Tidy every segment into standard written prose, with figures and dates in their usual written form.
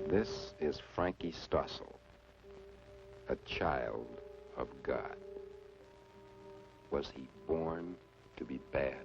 This is Frankie Stossel, a child of God. Was he born to be bad?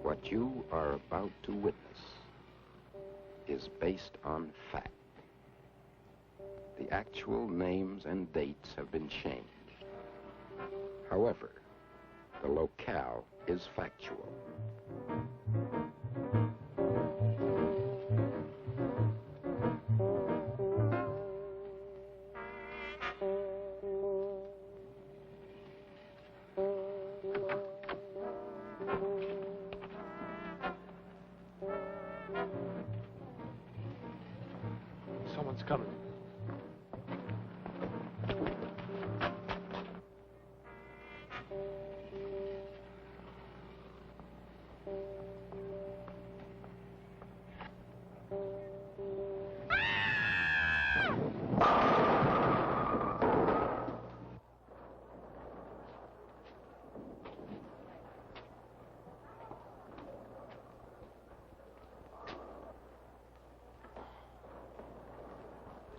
What you are about to witness is based on fact. The actual names and dates have been changed. However, the locale is factual. Someone's coming.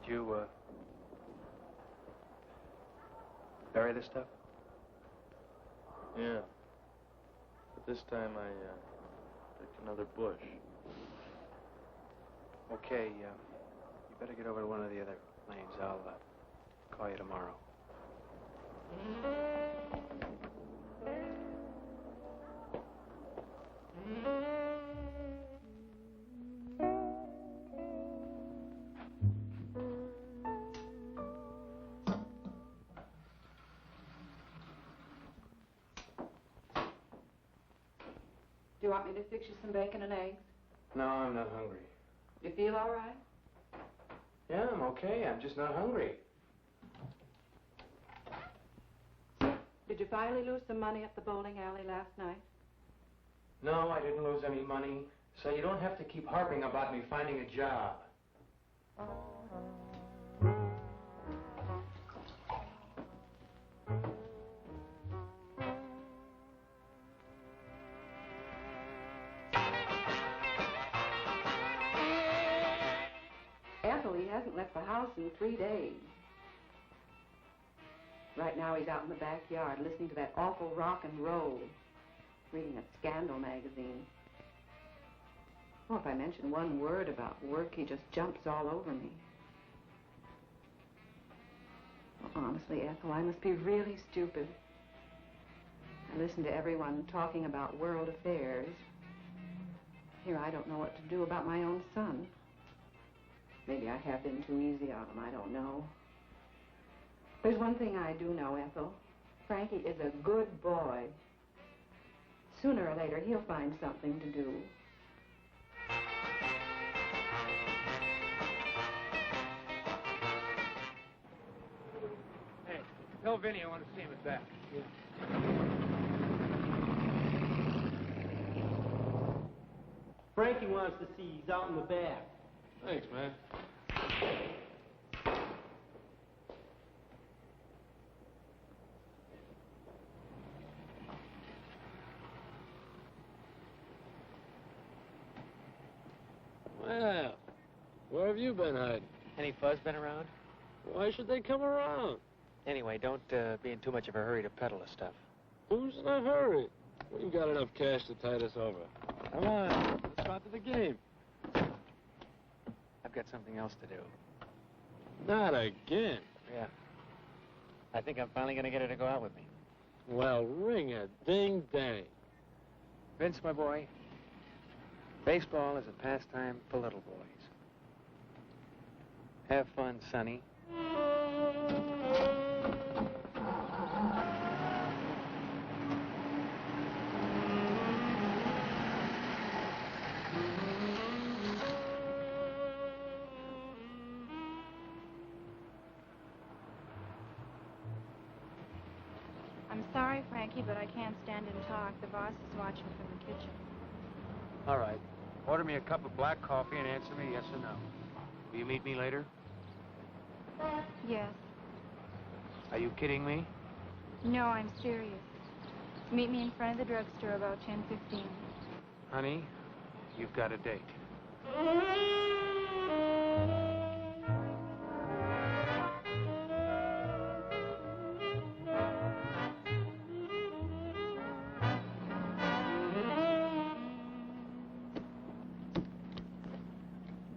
Did you, bury this stuff? Yeah. But this time I, picked another bush. Okay, you better get over to one of the other lanes. I'll, call you tomorrow. Do you want me to fix you some bacon and eggs? No, I'm not hungry. You feel all right? Yeah, I'm okay. I'm just not hungry. Did you finally lose some money at the bowling alley last night? No, I didn't lose any money, so you don't have to keep harping about me finding a job. Ethel, he hasn't left the house in 3 days. Right now he's out in the backyard listening to that awful rock and roll, reading a scandal magazine. Oh, if I mention one word about work, he just jumps all over me. Well, honestly, Ethel, I must be really stupid. I listen to everyone talking about world affairs. Here, I don't know what to do about my own son. Maybe I have been too easy on him, I don't know. There's one thing I do know, Ethel. Frankie is a good boy. Sooner or later, he'll find something to do. Hey, tell Vinny I want to see him at back. Yeah. Frankie wants to see you. He's out in the back. Thanks, man. Well, where have you been hiding? Any fuzz been around? Why should they come around? Anyway, don't be in too much of a hurry to peddle the stuff. Who's in a hurry? We've got enough cash to tide us over. Come on, let's go out to the game. I've got something else to do. Not again. Yeah. I think I'm finally going to get her to go out with me. Well, ring a ding-dang. Vince, my boy, baseball is a pastime for little boys. Have fun, Sonny. I'm sorry, Frankie, but I can't stand and talk. The boss is watching from the kitchen. All right. Order me a cup of black coffee and answer me yes or no. Will you meet me later? Yes. Are you kidding me? No, I'm serious. Meet me in front of the drugstore about 10:15. Honey, you've got a date.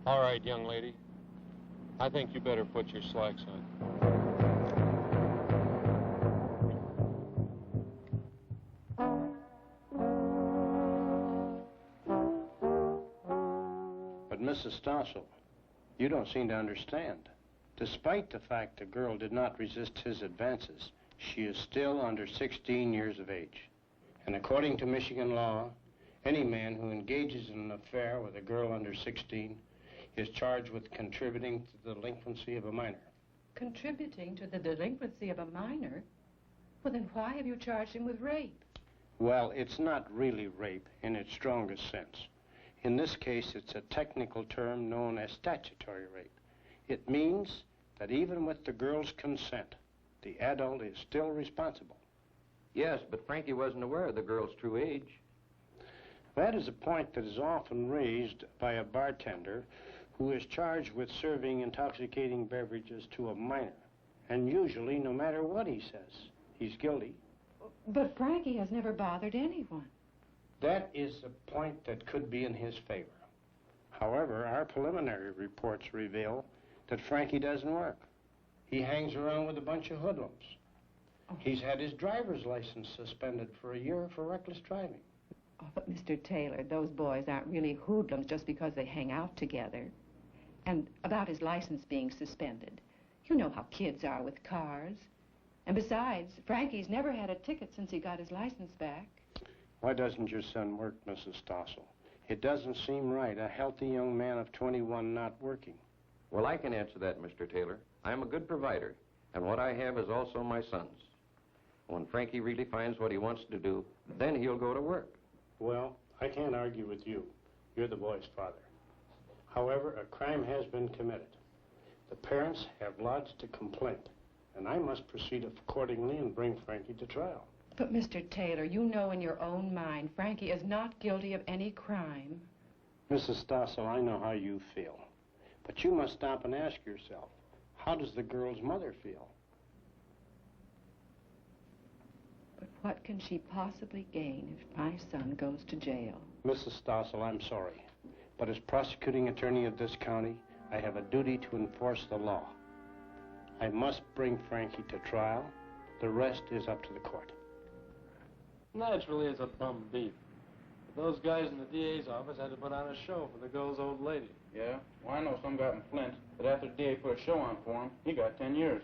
All right, young lady. I think you better put your slacks on. But Mrs. Stossel, you don't seem to understand. Despite the fact the girl did not resist his advances, she is still under 16 years of age. And according to Michigan law, any man who engages in an affair with a girl under 16 is charged with contributing to the delinquency of a minor. Contributing to the delinquency of a minor? Well, then why have you charged him with rape? Well, it's not really rape in its strongest sense. In this case, it's a technical term known as statutory rape. It means that even with the girl's consent, the adult is still responsible. Yes, but Frankie wasn't aware of the girl's true age. That is a point that is often raised by a bartender who is charged with serving intoxicating beverages to a minor. And usually, no matter what he says, he's guilty. But Frankie has never bothered anyone. That is a point that could be in his favor. However, our preliminary reports reveal that Frankie doesn't work. He hangs around with a bunch of hoodlums. Oh. He's had his driver's license suspended for a year for reckless driving. Oh, but Mr. Taylor, those boys aren't really hoodlums just because they hang out together. And about his license being suspended, you know how kids are with cars. And besides, Frankie's never had a ticket since he got his license back. Why doesn't your son work, Mrs. Stossel? It doesn't seem right, a healthy young man of 21 not working. Well, I can answer that, Mr. Taylor. I'm a good provider, and what I have is also my son's. When Frankie really finds what he wants to do, then he'll go to work. Well, I can't argue with you. You're the boy's father. However, a crime has been committed. The parents have lodged a complaint, and I must proceed accordingly and bring Frankie to trial. But, Mr. Taylor, you know in your own mind Frankie is not guilty of any crime. Mrs. Stossel, I know how you feel. But you must stop and ask yourself, how does the girl's mother feel? What can she possibly gain if my son goes to jail? Mrs. Stossel, I'm sorry, but as prosecuting attorney of this county, I have a duty to enforce the law. I must bring Frankie to trial. The rest is up to the court. Naturally, it's a bum beat. But those guys in the DA's office had to put on a show for the girl's old lady. Yeah? Well, I know some guy in Flint that after the DA put a show on for him, he got 10 years.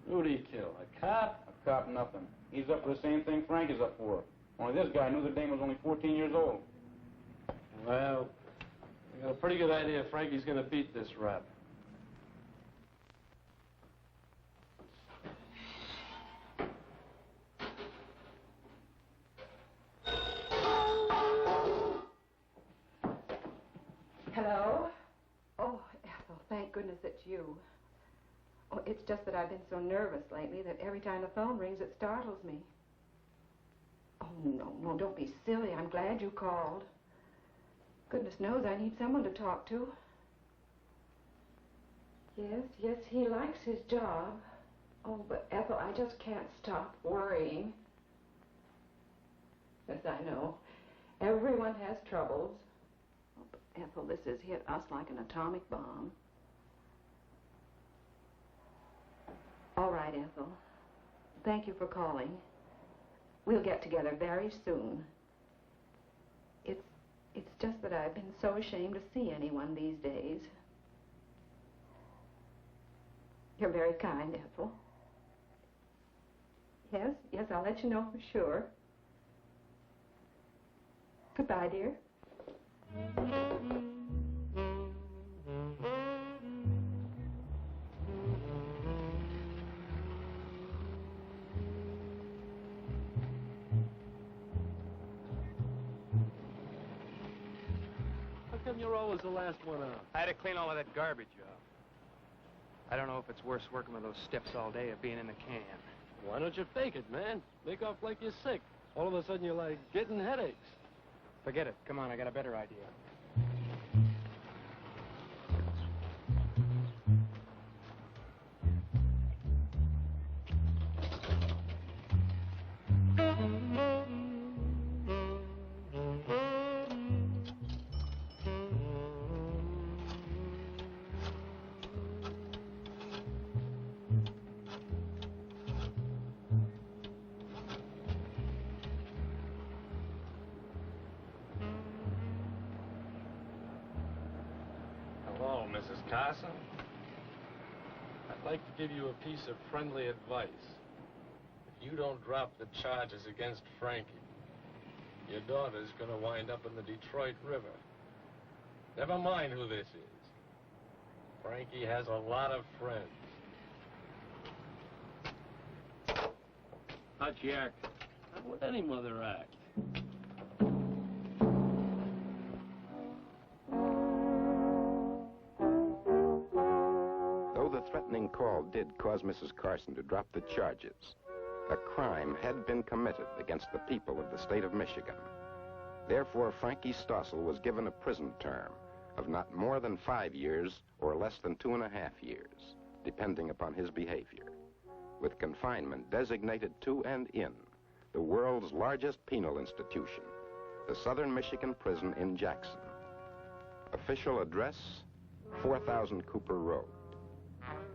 Who'd he kill? A cop? A cop, nothing. He's up for the same thing Frank is up for. Only this guy knew the dame was only 14 years old. Well, I got a pretty good idea Frankie's gonna beat this rap. Hello? Oh, Ethel, thank goodness it's you. Oh, it's just that I've been so nervous lately that every time the phone rings, it startles me. Oh, no, don't be silly. I'm glad you called. Goodness knows I need someone to talk to. Yes, he likes his job. Oh, but Ethel, I just can't stop worrying. Yes, I know. Everyone has troubles. Oh, but Ethel, this has hit us like an atomic bomb. All right, Ethel. Thank you for calling. We'll get together very soon. It's just that I've been so ashamed to see anyone these days. You're very kind, Ethel. Yes, I'll let you know for sure. Goodbye, dear. How come you're always the last one out? I had to clean all of that garbage up. I don't know if it's worse working with those stiffs all day or being in the can. Why don't you fake it, man? Make off like you're sick. All of a sudden you're like getting headaches. Forget it. Come on, I got a better idea. Hello, Mrs. Carson. I'd like to give you a piece of friendly advice. If you don't drop the charges against Frankie, your daughter's gonna wind up in the Detroit River. Never mind who this is. Frankie has a lot of friends. How'd you act? How would any mother act? Though the threatening call did cause Mrs. Carson to drop the charges, a crime had been committed against the people of the state of Michigan. Therefore, Frankie Stossel was given a prison term of not more than 5 years or less than 2.5 years, depending upon his behavior, with confinement designated to and in the world's largest penal institution, the Southern Michigan Prison in Jackson. Official address, 4000 Cooper Road.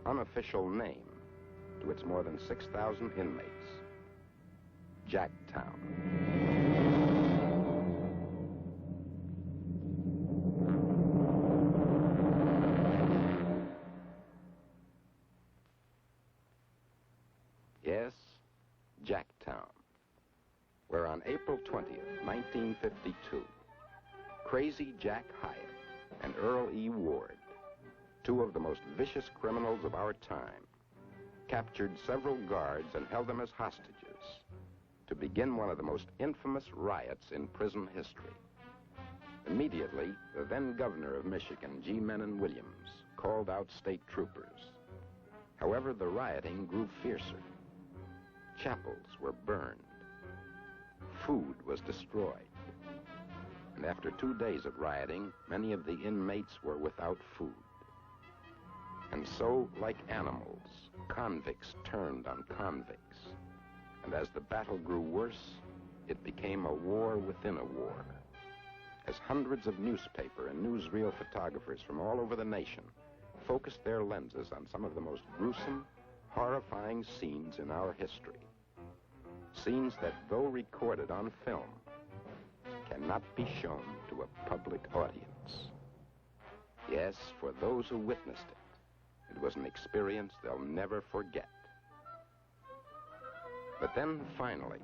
Unofficial name to its more than 6,000 inmates, Jacktown. Yes, Jacktown, where on April 20th, 1952, Crazy Jack Hyatt and Earl E. Ward, two of the most vicious criminals of our time, captured several guards and held them as hostages to begin one of the most infamous riots in prison history. Immediately, the then governor of Michigan, G. Menon Williams, called out state troopers. However, the rioting grew fiercer. Chapels were burned. Food was destroyed. And after 2 days of rioting, many of the inmates were without food. And so, like animals, convicts turned on convicts. And as the battle grew worse, it became a war within a war. As hundreds of newspaper and newsreel photographers from all over the nation focused their lenses on some of the most gruesome, horrifying scenes in our history. Scenes that, though recorded on film, cannot be shown to a public audience. Yes, for those who witnessed it, it was an experience they'll never forget. But then, finally,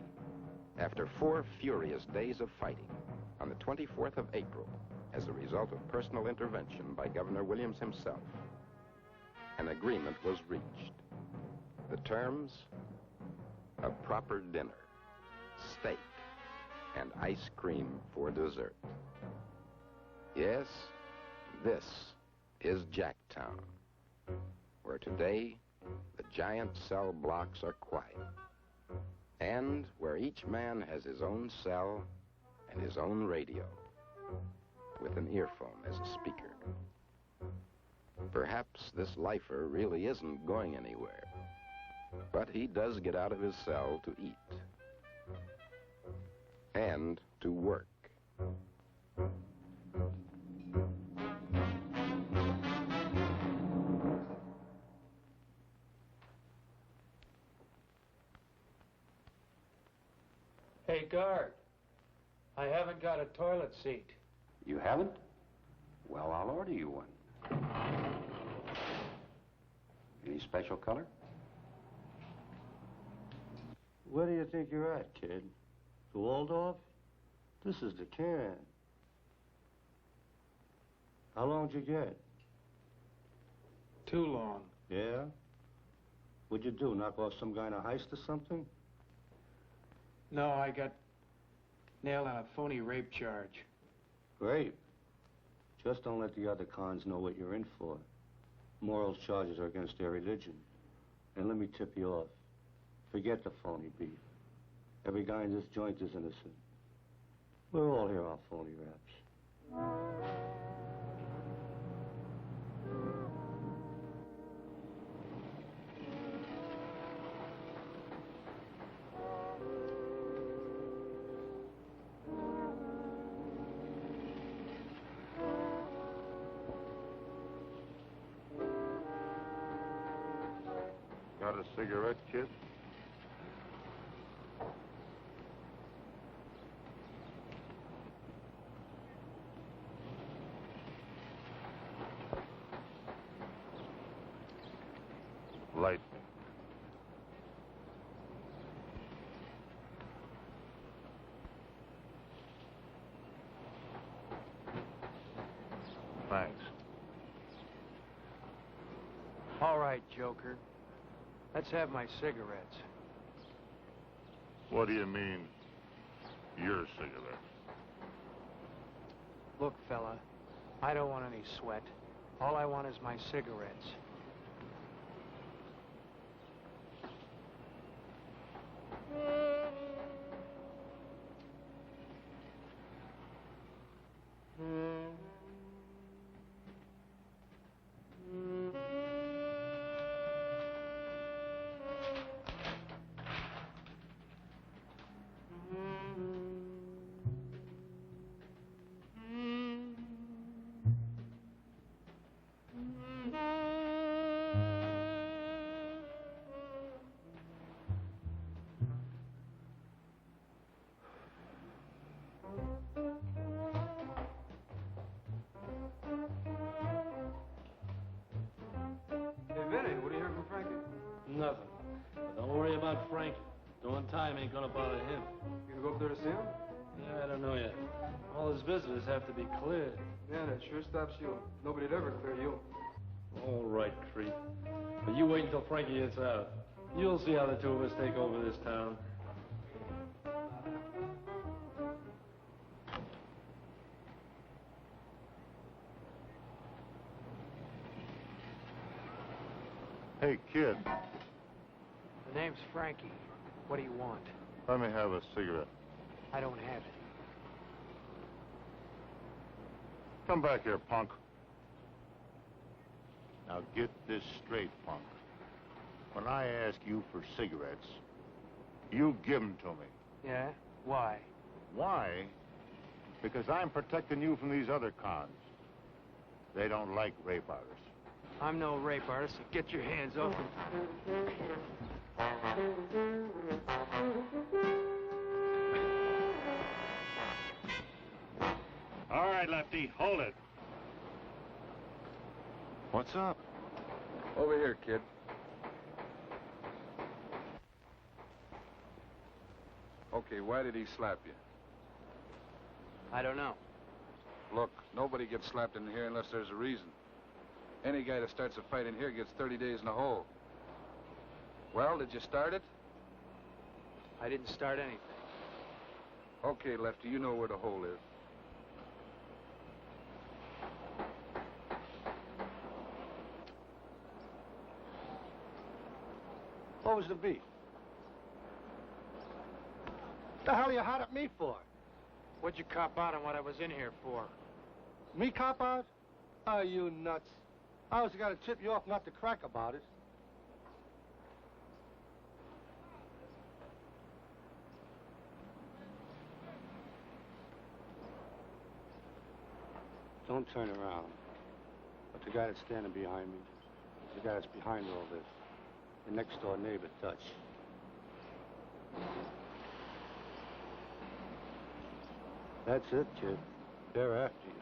after 4 furious days of fighting, on the 24th of April, as a result of personal intervention by Governor Williams himself, an agreement was reached. The terms? A proper dinner, steak, and ice cream for dessert. Yes, this is Jacktown, where today the giant cell blocks are quiet, and where each man has his own cell and his own radio, with an earphone as a speaker. Perhaps this lifer really isn't going anywhere, but he does get out of his cell to eat and to work. Hey, guard. I haven't got a toilet seat. You haven't? Well, I'll order you one. Any special color? Where do you think you're at, kid? The Waldorf? This is the can. How long'd you get? Too long. Yeah? What'd you do, knock off some guy in a heist or something? No, I got nailed on a phony rape charge. Great. Just don't let the other cons know what you're in for. Morals charges are against their religion. And let me tip you off. Forget the phony beef. Every guy in this joint is innocent. We're all here on phony raps. Got a cigarette, kid? Light. Thanks. All right, Joker. Let's have my cigarettes. What do you mean, your cigarette? Look, fella, I don't want any sweat. All I want is my cigarettes. Vinny, what do you hear from Frankie? Nothing. But don't worry about Frankie. Doing time ain't gonna bother him. You gonna go up there to see him? Yeah, I don't know yet. All his visitors have to be cleared. Yeah, that sure stops you. Nobody'd ever clear you. All right, creep. But you wait until Frankie gets out. You'll see how the two of us take over this town. Hey, kid, The name's Frankie. What do you want? let me have a cigarette. I don't have it. Come back here, punk. Now get this straight, punk. When I ask you for cigarettes, You give them to me. Yeah? Why? Why? Because I'm protecting you from these other cons. They don't like rape artists. I'm no rape artist, so get your hands off me. All right, Lefty, hold it. What's up? Over here, kid. Okay, why did he slap you? I don't know. Look, nobody gets slapped in here unless there's a reason. Any guy that starts a fight in here gets 30 days in the hole. Well, did you start it? I didn't start anything. Okay, Lefty, you know where the hole is. What was the beef? The hell you hot at me for? What'd you cop out on what I was in here for? Me cop out? Are you nuts? I was gonna tip you off not to crack about it. Don't turn around. But the guy that's standing behind me, the guy that's behind all this, the next door neighbor, Dutch. That's it, kid. They're after you.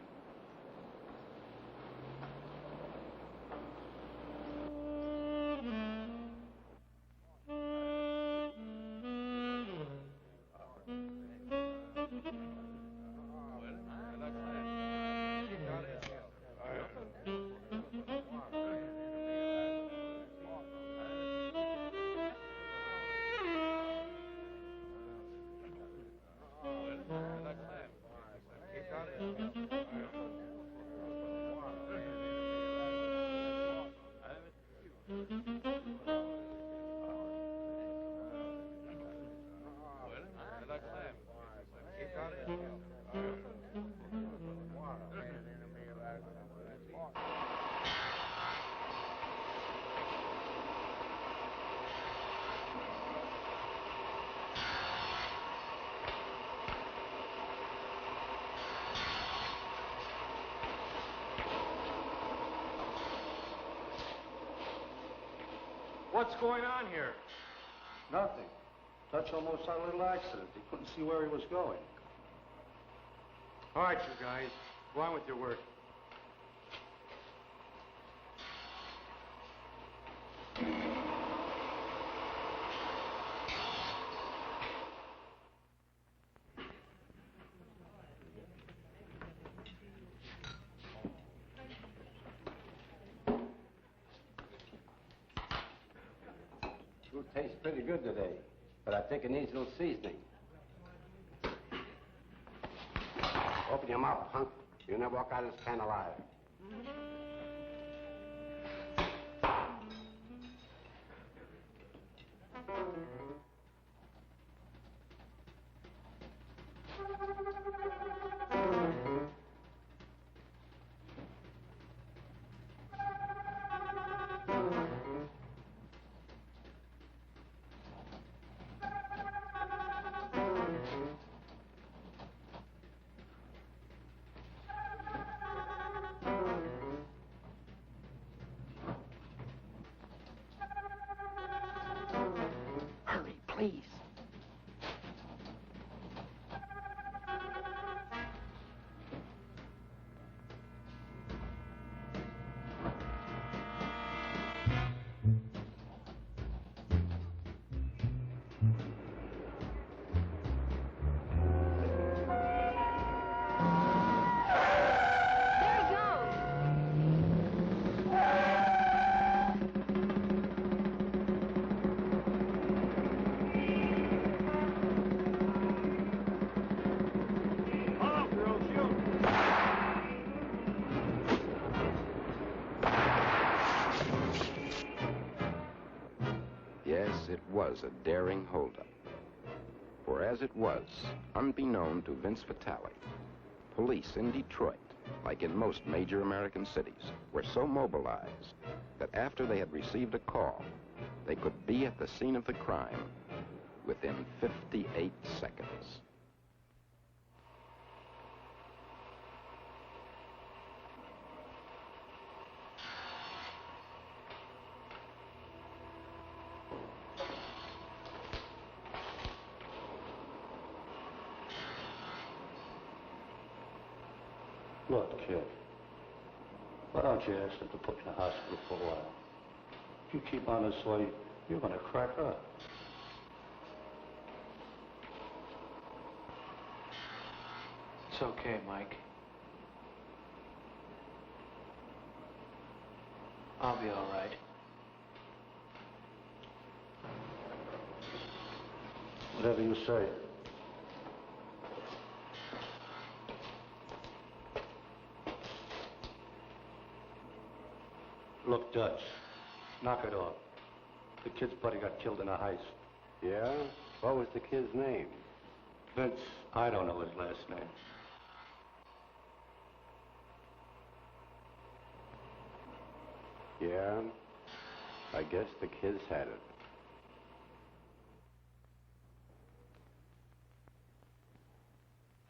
What's going on here? Nothing. Dutch almost had a little accident. He couldn't see where he was going. All right, you guys. Go on with your work. Food tastes pretty good today, but I think it needs a little seasoning. Open your mouth, punk. You'll never walk out of this pan alive. Please. Yes, it was a daring holdup. For as it was, unbeknown to Vince Vitale, police in Detroit, like in most major American cities, were so mobilized that after they had received a call, they could be at the scene of the crime within 58 seconds. Look, kid, why don't you ask them to put you in the hospital for a while? If you keep on this way, you're going to crack up. It's okay, Mike. I'll be all right. Whatever you say. Look, Dutch, knock it off. The kid's buddy got killed in a heist. Yeah? What was the kid's name? Vince, I don't know his last name. Yeah? I guess the kids had it.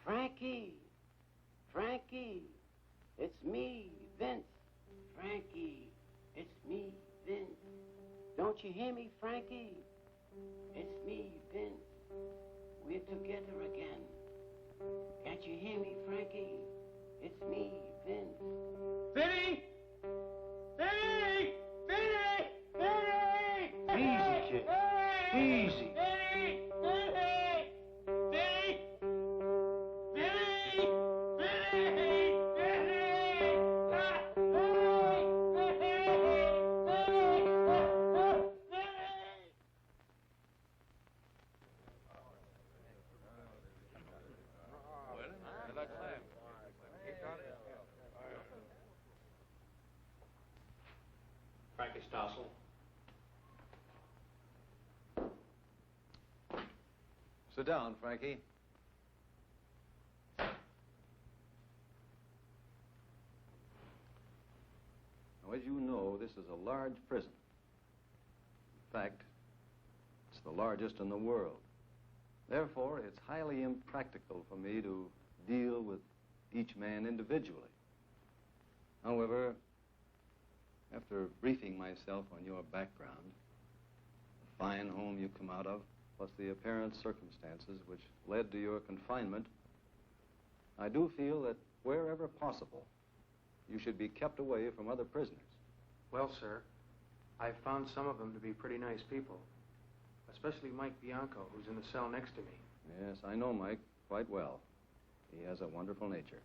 Frankie! Frankie! It's me, Vince. Frankie! It's me, Vince. Don't you hear me, Frankie? It's me, Vince. We're together again. Can't you hear me, Frankie? It's me, Vince. Vinny! Vinny! Vinny! Vinny! Easy, kid. Easy. Vinny! Vinny! Vinny! Vinny! Vinny! Vinny! Ah! Vinny! Frankie Stossel. Sit down, Frankie. Now, as you know, this is a large prison. In fact, it's the largest in the world. Therefore, it's highly impractical for me to deal with each man individually. However, after briefing myself on your background, the fine home you come out of, plus the apparent circumstances which led to your confinement, I do feel that wherever possible, you should be kept away from other prisoners. Well, sir, I've found some of them to be pretty nice people, especially Mike Bianco, who's in the cell next to me. Yes, I know Mike quite well. He has a wonderful nature.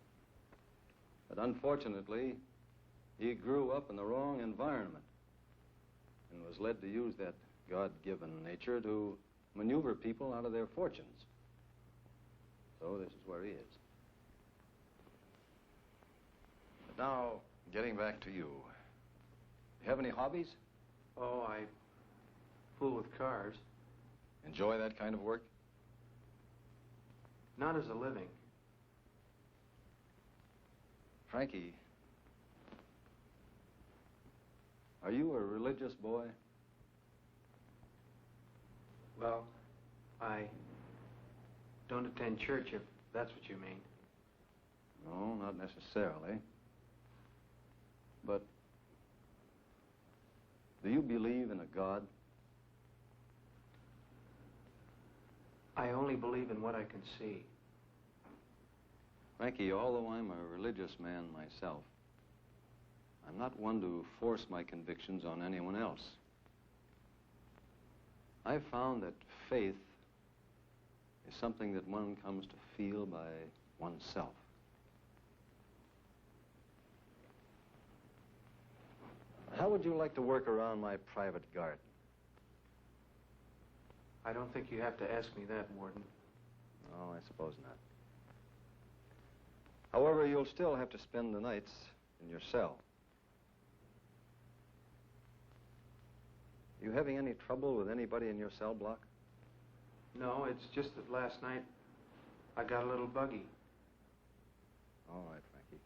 But unfortunately, he grew up in the wrong environment and was led to use that God-given nature to maneuver people out of their fortunes. So this is where he is. But now, getting back to you. You have any hobbies? Oh, I fool with cars. Enjoy that kind of work? Not as a living. Frankie, are you a religious boy? Well, I don't attend church, if that's what you mean. No, not necessarily. But do you believe in a God? I only believe in what I can see. Frankie, although I'm a religious man myself, I'm not one to force my convictions on anyone else. I've found that faith is something that one comes to feel by oneself. How would you like to work around my private garden? I don't think you have to ask me that, Warden. Oh, I suppose not. However, you'll still have to spend the nights in your cell. You having any trouble with anybody in your cell block? No, it's just that last night I got a little buggy. All right, Frankie.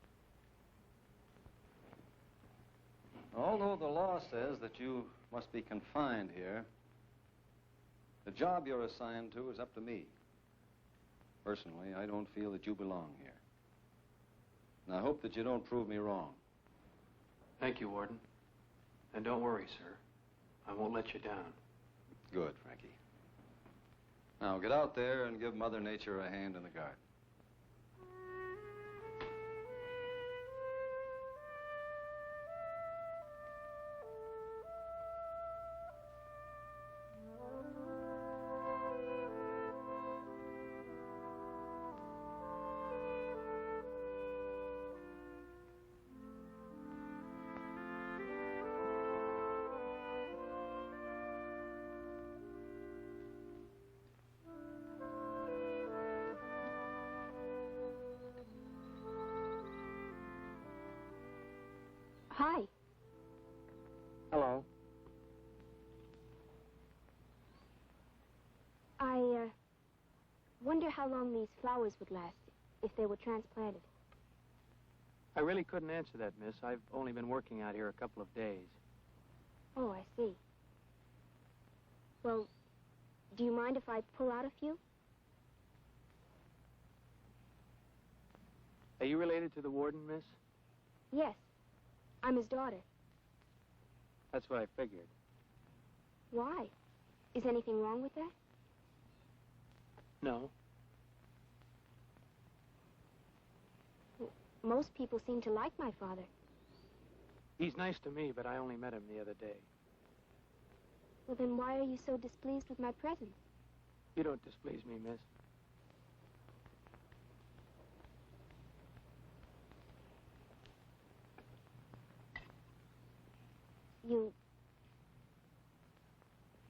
Although the law says that you must be confined here, The job you're assigned to is up to me. Personally, I don't feel that you belong here. And I hope that you don't prove me wrong. Thank you, Warden. And don't worry, sir. I won't let you down. Good, Frankie. Now get out there and give Mother Nature a hand in the garden. Hi. Hello. I wonder how long these flowers would last if they were transplanted. I really couldn't answer that, miss. I've only been working out here a couple of days. Oh, I see. Well, do you mind if I pull out a few? Are you related to the warden, miss? Yes. I'm his daughter. That's what I figured. Why? Is anything wrong with that? No. Most people seem to like my father. He's nice to me, but I only met him the other day. Well, then why are you so displeased with my presence? You don't displease me, miss.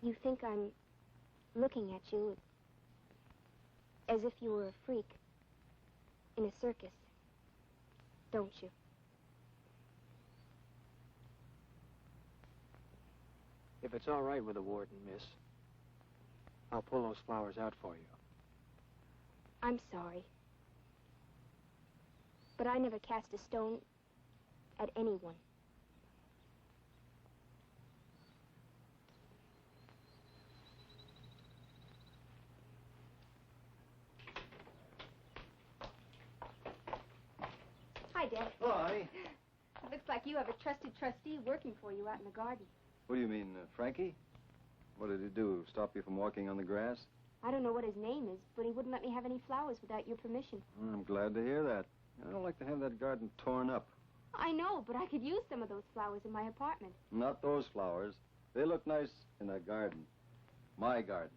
You think I'm looking at you as if you were a freak in a circus, don't you? If it's all right with the warden, miss, I'll pull those flowers out for you. I'm sorry. But I never cast a stone at anyone. Hi, Dad. Hi. It looks like you have a trusted trustee working for you out in the garden. What do you mean, Frankie? What did he do? Stop you from walking on the grass? I don't know what his name is, but he wouldn't let me have any flowers without your permission. I'm glad to hear that. I don't like to have that garden torn up. I know, but I could use some of those flowers in my apartment. Not those flowers. They look nice in a garden. My garden.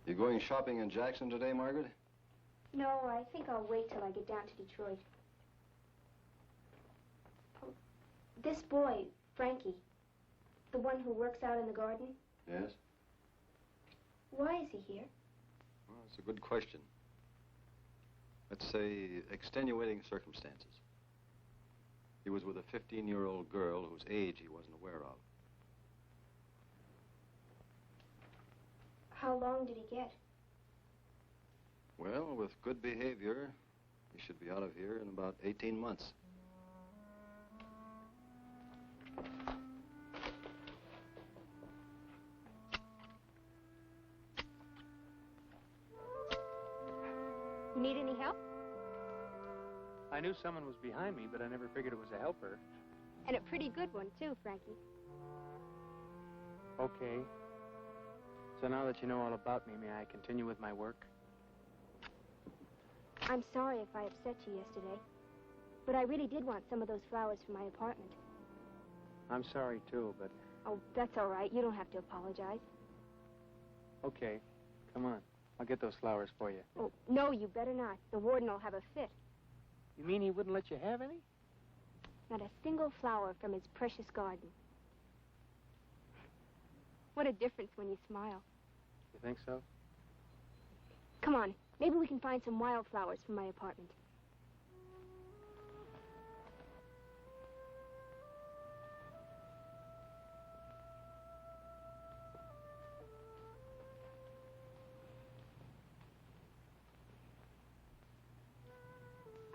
You going shopping in Jackson today, Margaret? No, I think I'll wait till I get down to Detroit. Oh, this boy, Frankie, the one who works out in the garden, Yes? why is he here? Well, that's a good question. Let's say extenuating circumstances. He was with a 15-year-old girl whose age he wasn't aware of. How long did he get? Well, with good behavior, he should be out of here in about 18 months. You need any help? I knew someone was behind me, but I never figured it was a helper. And a pretty good one, too, Frankie. Okay. So now that you know all about me, may I continue with my work? I'm sorry if I upset you yesterday, but I really did want some of those flowers for my apartment. I'm sorry, too, but... Oh, that's all right. You don't have to apologize. Okay. Come on. I'll get those flowers for you. Oh, no, you better not. The warden will have a fit. You mean he wouldn't let you have any? Not a single flower from his precious garden. What a difference when you smile. You think so? Come on. Maybe we can find some wildflowers for my apartment.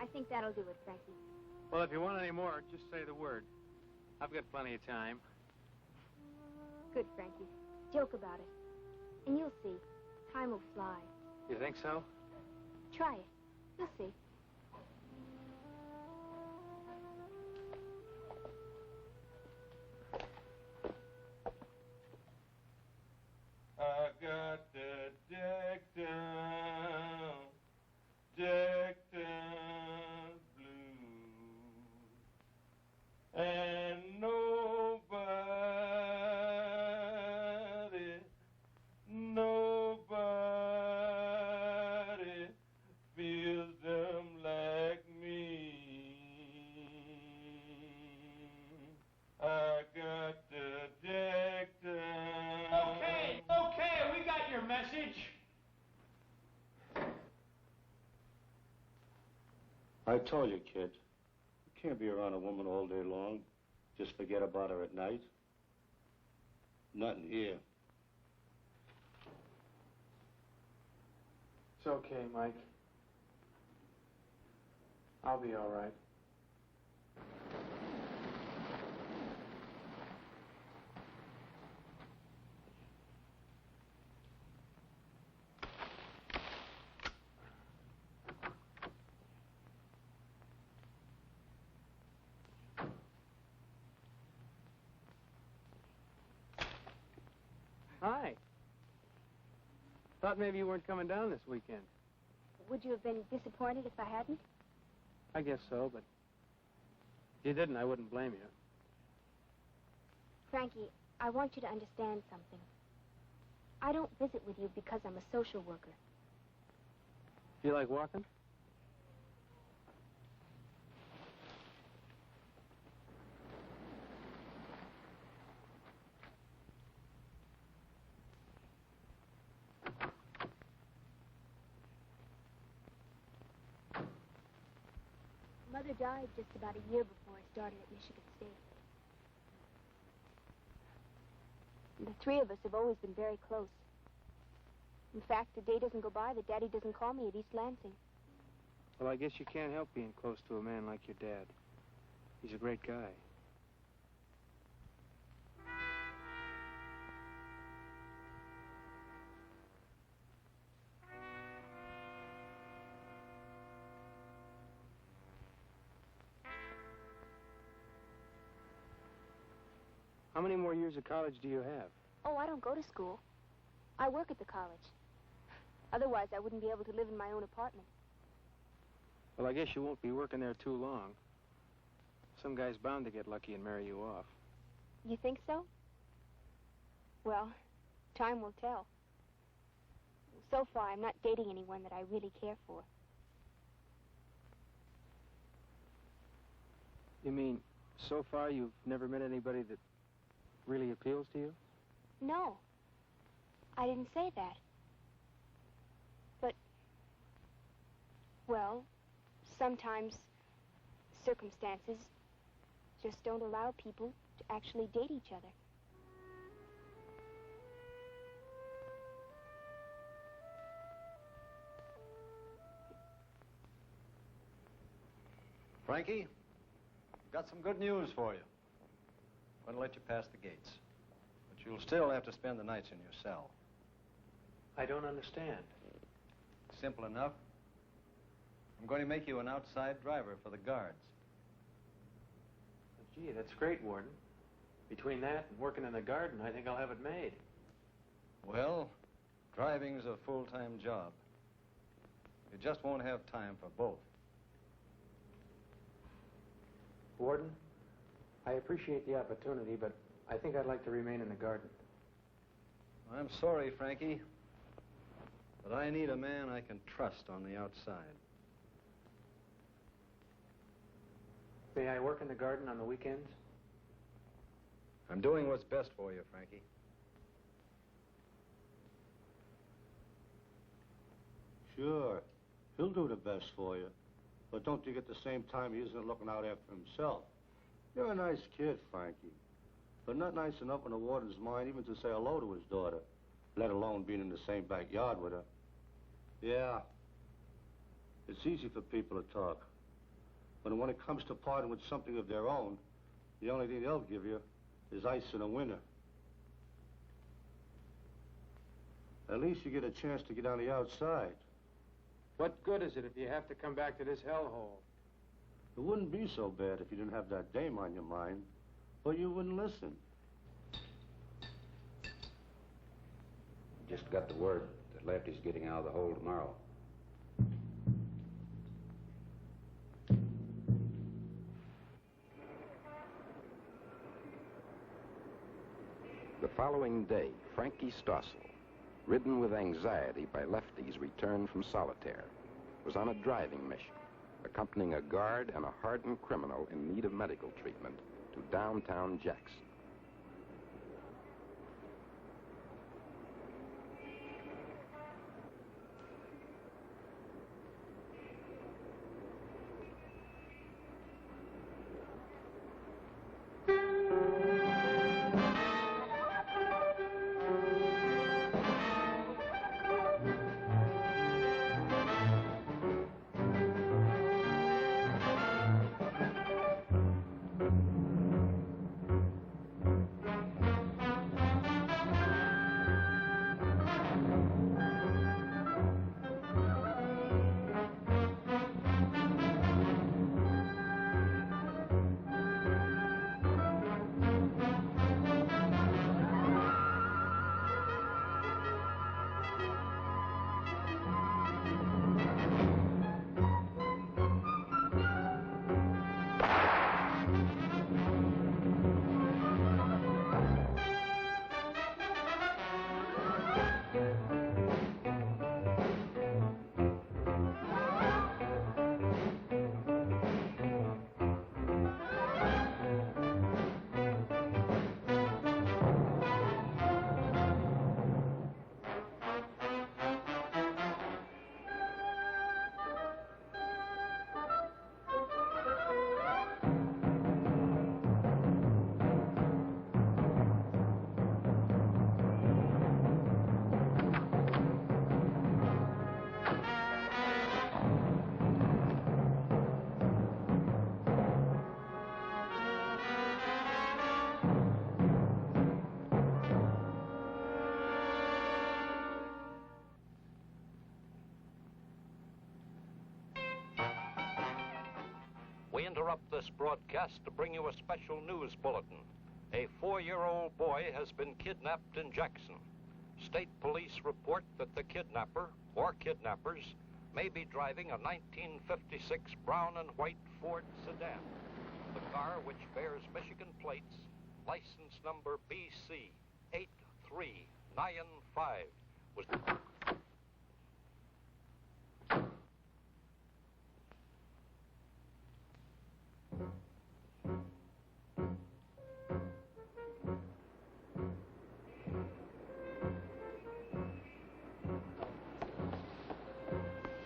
I think that'll do it, Frankie. Well, if you want any more, just say the word. I've got plenty of time. Good, Frankie. Joke about it. And you'll see. Time will fly. You think so? Try it. You'll see. I got the Jacktown, Jacktown blues, and nobody feels them like me. I got the Jacktown. Okay, we got your message. I told you, kid. You can't be around a woman all day long. Just forget about her at night. Nothing here. It's okay, Mike. I'll be all right. Hi. Thought maybe you weren't coming down this weekend. Would you have been disappointed if I hadn't? I guess so, but if you didn't, I wouldn't blame you. Frankie, I want you to understand something. I don't visit with you because I'm a social worker. You like walking? Mother died just about a year before I started at Michigan State. And the three of us have always been very close. In fact, a day doesn't go by that Daddy doesn't call me at East Lansing. Well, I guess you can't help being close to a man like your dad. He's a great guy. How many more years of college do you have? Oh, I don't go to school. I work at the college. Otherwise, I wouldn't be able to live in my own apartment. Well, I guess you won't be working there too long. Some guy's bound to get lucky and marry you off. You think so? Well, time will tell. So far, I'm not dating anyone that I really care for. You mean, so far you've never met anybody that really appeals to you? No. I didn't say that. But, well, sometimes circumstances just don't allow people to actually date each other. Frankie, got some good news for you. I'm going to let you pass the gates. But you'll still have to spend the nights in your cell. I don't understand. Simple enough. I'm going to make you an outside driver for the guards. Gee, that's great, Warden. Between that and working in the garden, I think I'll have it made. Well, driving's a full-time job. You just won't have time for both. Warden, I appreciate the opportunity, but I think I'd like to remain in the garden. I'm sorry, Frankie, but I need a man I can trust on the outside. May I work in the garden on the weekends? I'm doing what's best for you, Frankie. Sure. He'll do the best for you. But don't think at the same time he isn't looking out after himself. You're a nice kid, Frankie. But not nice enough in the warden's mind even to say hello to his daughter, let alone being in the same backyard with her. Yeah. It's easy for people to talk. But when it comes to parting with something of their own, the only thing they'll give you is ice in the winter. At least you get a chance to get on the outside. What good is it if you have to come back to this hellhole? It wouldn't be so bad if you didn't have that dame on your mind, but you wouldn't listen. Just got the word that Lefty's getting out of the hole tomorrow. The following day, Frankie Stossel, ridden with anxiety by Lefty's return from solitaire, was on a driving mission, accompanying a guard and a hardened criminal in need of medical treatment to downtown Jackson. We interrupt this broadcast to bring you a special news bulletin. A 4-year-old boy has been kidnapped in Jackson. State police report that the kidnapper, or kidnappers, may be driving a 1956 brown and white Ford sedan. The car, which bears Michigan plates, license number BC 8395, was...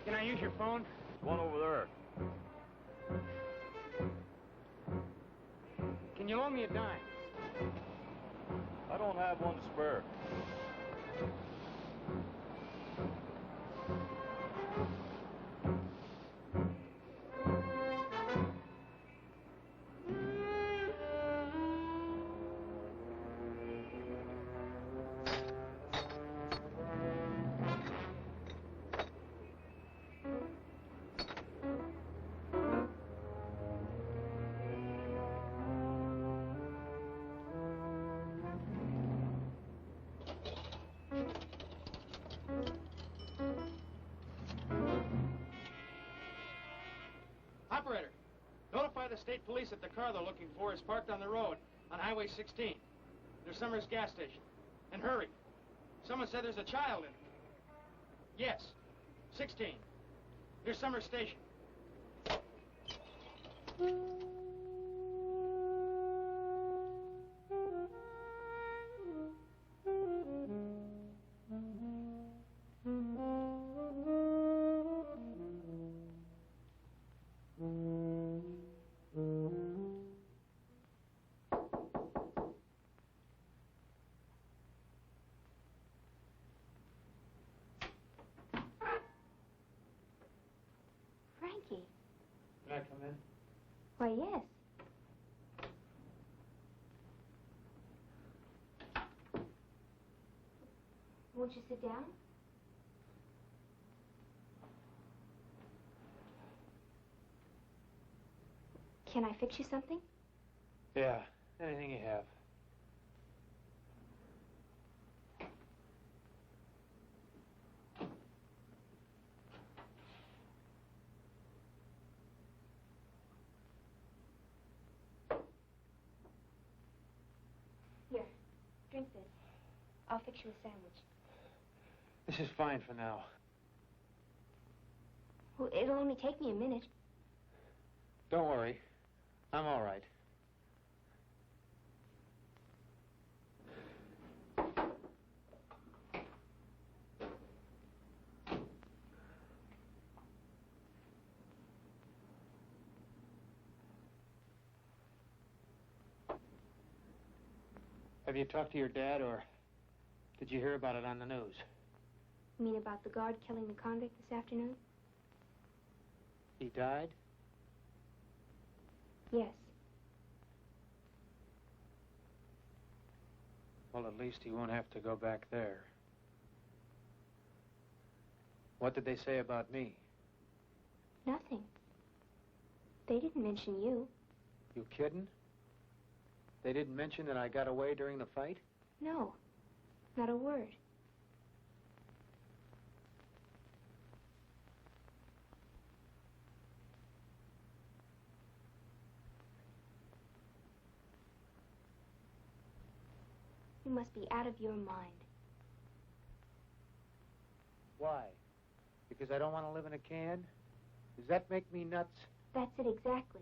Can I use your phone? There's one over there. Can you loan me a dime? I don't have one to spare. Operator, notify the state police that the car they're looking for is parked on the road on Highway 16. Near Summers gas station. And hurry. Someone said there's a child in it. Yes, 16. Near Summers Station. Frankie. Can I come in? Why, yes. Won't you sit down? Can I fix you something? Yeah, anything you have. Here, drink this. I'll fix you a sandwich. This is fine for now. Well, it'll only take me a minute. Don't worry. I'm all right. Have you talked to your dad, or did you hear about it on the news? You mean about the guard killing the convict this afternoon? He died? Yes. Well, at least he won't have to go back there. What did they say about me? Nothing. They didn't mention you. You kidding? They didn't mention that I got away during the fight? No. Not a word. You must be out of your mind. Why? Because I don't want to live in a can? Does that make me nuts? That's it exactly.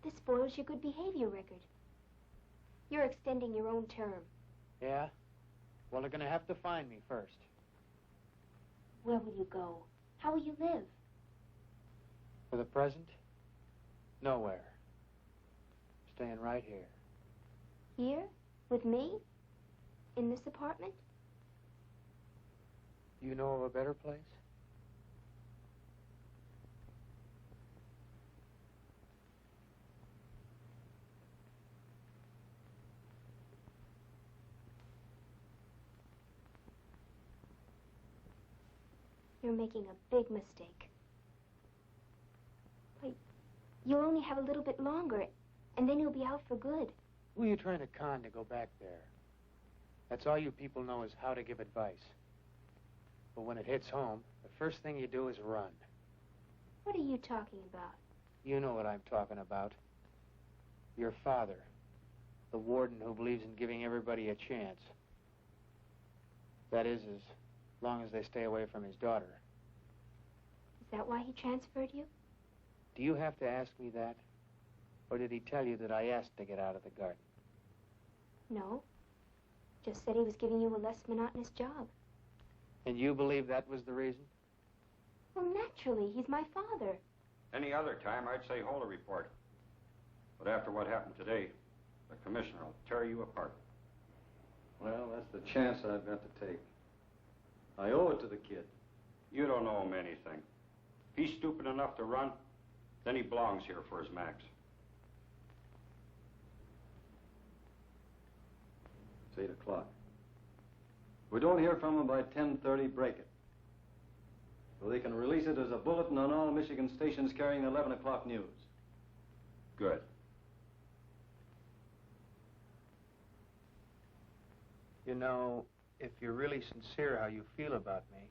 This spoils your good behavior record. You're extending your own term. Yeah? Well, they're going to have to find me first. Where will you go? How will you live? For the present, nowhere. Staying right here. Here? With me? In this apartment? You know of a better place? You're making a big mistake. Wait, you'll only have a little bit longer, and then you'll be out for good. Who are you trying to con to go back there? That's all you people know is how to give advice. But when it hits home, the first thing you do is run. What are you talking about? You know what I'm talking about. Your father, the warden who believes in giving everybody a chance. That is, as long as they stay away from his daughter. Is that why he transferred you? Do you have to ask me that? Or did he tell you that I asked to get out of the garden? No. Just said he was giving you a less monotonous job. And you believe that was the reason? Well, naturally. He's my father. Any other time, I'd say hold a report. But after what happened today, the commissioner will tear you apart. Well, that's the chance I've got to take. I owe it to the kid. You don't owe him anything. If he's stupid enough to run, then he belongs here for his max. It's 8 o'clock. If we don't hear from him by 10:30, break it. So they can release it as a bulletin on all Michigan stations carrying the 11 o'clock news. Good. You know, if you're really sincere how you feel about me,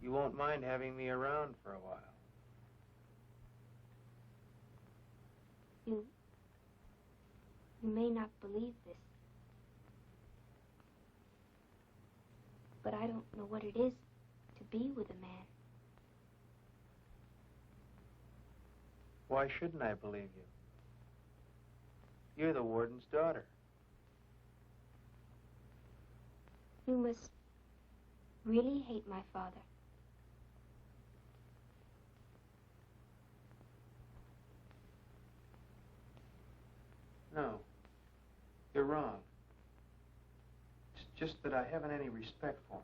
you won't mind having me around for a while. You may not believe this, but I don't know what it is to be with a man. Why shouldn't I believe you? You're the warden's daughter. You must really hate my father. No, you're wrong. It's just that I haven't any respect for him.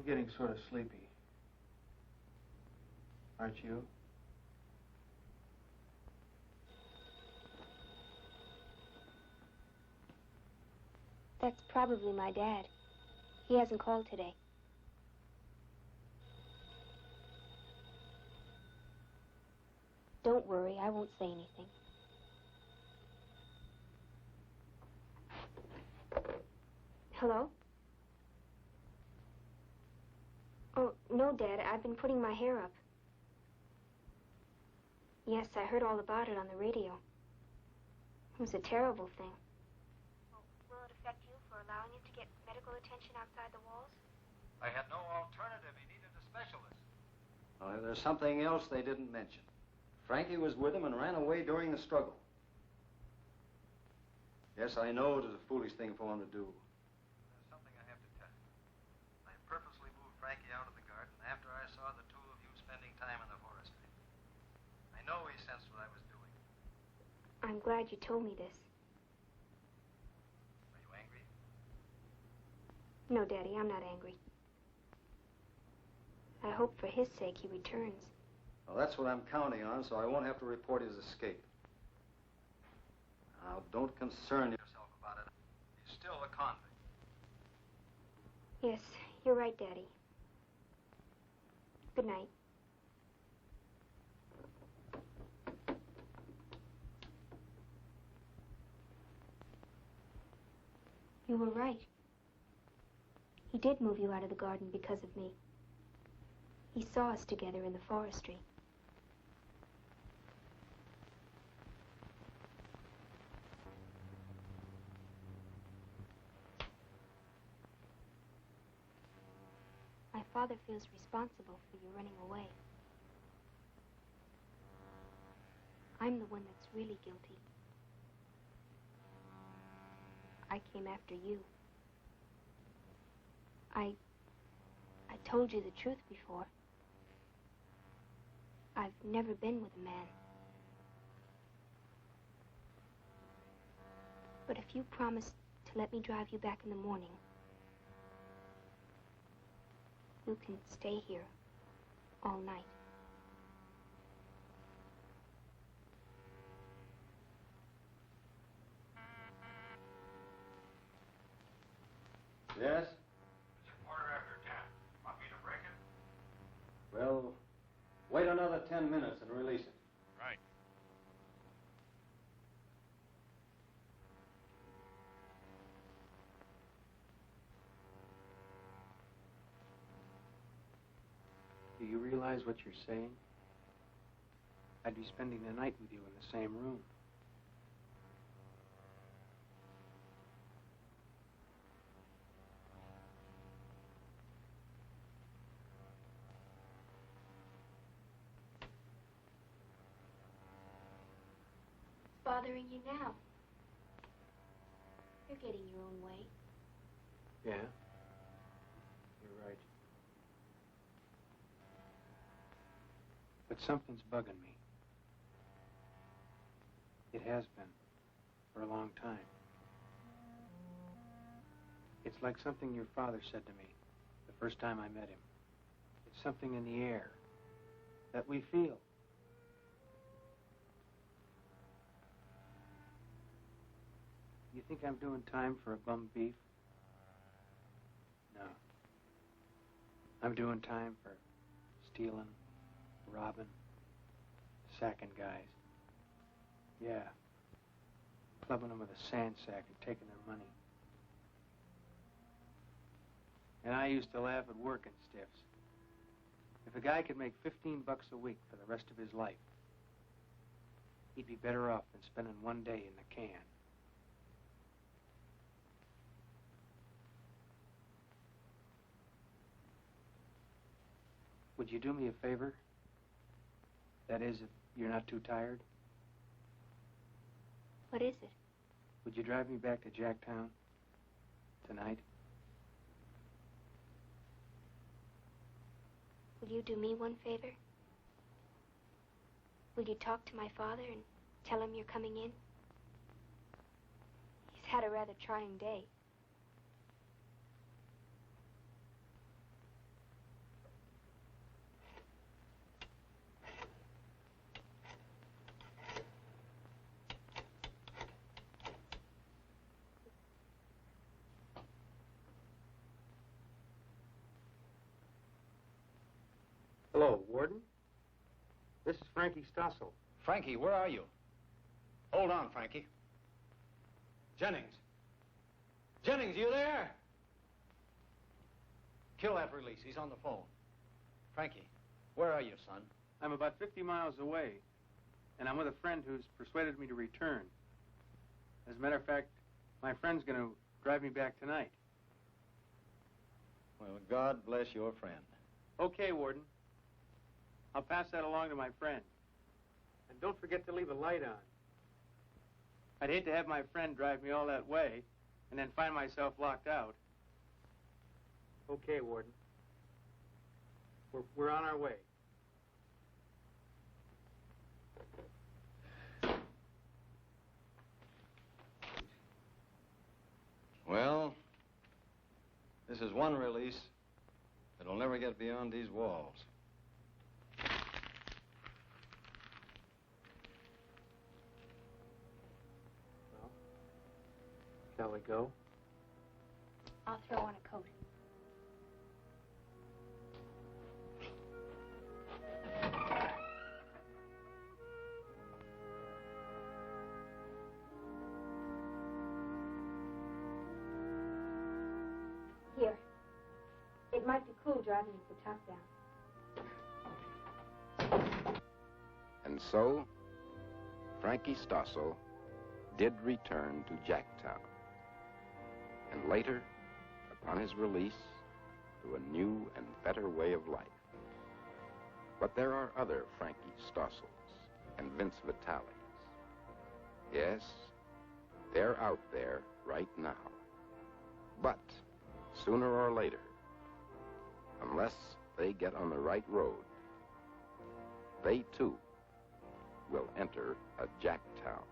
I'm getting sort of sleepy. Aren't you? That's probably my dad. He hasn't called today. Don't worry, I won't say anything. Hello? Oh, no, Dad. I've been putting my hair up. Yes, I heard all about it on the radio. It was a terrible thing. Will it affect you for allowing him to get medical attention outside the walls? I had no alternative. He needed a specialist. Well, there's something else they didn't mention. Frankie was with him and ran away during the struggle. Yes, I know it was a foolish thing for him to do. There's something I have to tell you. I purposely moved Frankie out of the garden after I saw the two of you spending time in the forestry. I know he sensed what I was doing. I'm glad you told me this. Are you angry? No, Daddy, I'm not angry. I hope for his sake he returns. Well, that's what I'm counting on, so I won't have to report his escape. Now, don't concern yourself about it. He's still a convict. Yes, you're right, Daddy. Good night. You were right. He did move you out of the garden because of me. He saw us together in the forestry. My father feels responsible for you running away. I'm the one that's really guilty. I came after you. I told you the truth before. I've never been with a man. But if you promise to let me drive you back in the morning, you can stay here all night. Yes? It's a quarter after 10. Want me to break it? Well, wait another 10 minutes and release it. Right. Do you realize what you're saying? I'd be spending the night with you in the same room. What's bothering you now? You're getting your own way. Yeah? You're right. But something's bugging me. It has been for a long time. It's like something your father said to me the first time I met him. It's something in the air that we feel. You think I'm doing time for a bum beef? No. I'm doing time for stealing, robbing, sacking guys. Yeah. Clubbing them with a sand sack and taking their money. And I used to laugh at working stiffs. If a guy could make $15 a week for the rest of his life, he'd be better off than spending one day in the can. Would you do me a favor? That is, if you're not too tired? What is it? Would you drive me back to Jacktown tonight? Will you do me one favor? Will you talk to my father and tell him you're coming in? He's had a rather trying day. Hello, Warden. This is Frankie Stossel. Frankie, where are you? Hold on, Frankie. Jennings. Jennings, you there? Kill that release. He's on the phone. Frankie, where are you, son? I'm about 50 miles away, and I'm with a friend who's persuaded me to return. As a matter of fact, my friend's going to drive me back tonight. Well, God bless your friend. Okay, Warden. I'll pass that along to my friend. And don't forget to leave a light on. I'd hate to have my friend drive me all that way and then find myself locked out. Okay, Warden. We're on our way. Well, this is one release that'll never get beyond these walls. Well, shall we go? I'll throw on a coat. Here. It might be cool driving with the top down. And so, Frankie Stossel did return to Jacktown. And later, upon his release, to a new and better way of life. But there are other Frankie Stossels and Vince Vitalis. Yes, they're out there right now. But sooner or later, unless they get on the right road, they too will enter a Jacktown.